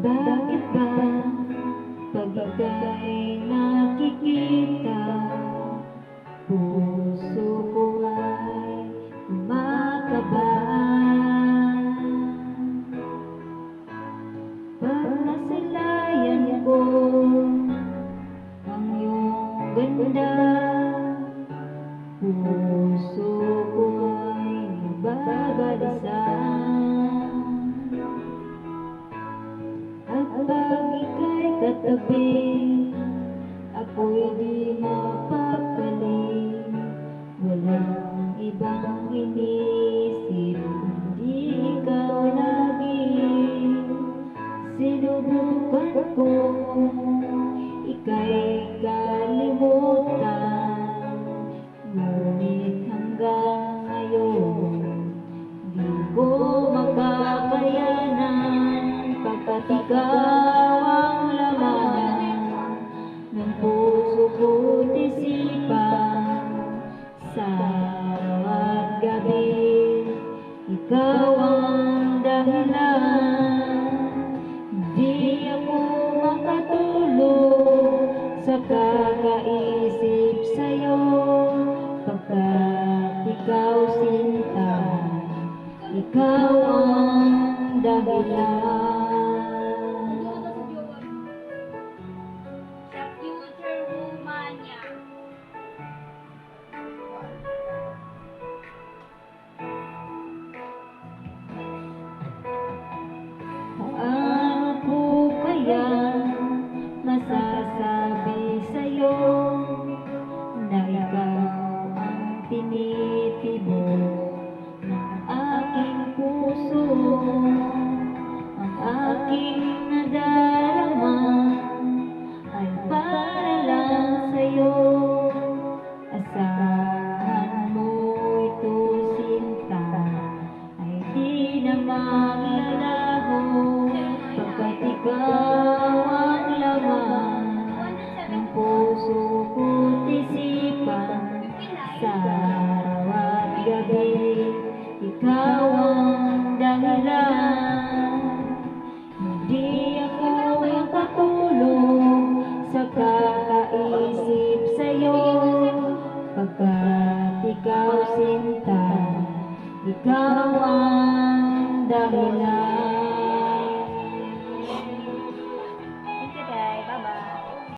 Bakit ba pag ika'y nakikita, puso ko ay kumakaba? Pag nasilayan ko ang iyong ganda, puso ko ay nababalisa. At pag ika'y katabi, ako'y di mapakali. Walang ibang inisip, hindi ikaw lagi. Sinubukan ko ika'y kalimutan, ngunit hanggang ngayon di ko makakayanan. Pagkat ikaw ang laman ng puso ko't isipan, sa bawat gabi ikaw ang dahilan. Di ako makatulog sa kakaisip sa'yo, pagkat ikaw sinta, ikaw ang dahilan. Masasabi sa'yo na ikaw ang tinitibok ng aking puso, ang aking nadarama ay para lang sa'yo. Asahan mo ito, sinta, ay di na maglalaho, pagkat ikaw ang laman ng puso ko't isipan, sa araw at gabi ikaw ang dahilan. Hindi ako makatulog sa kakaisip sa'yo, pagkat ikaw sinta, ikaw ang dahilan.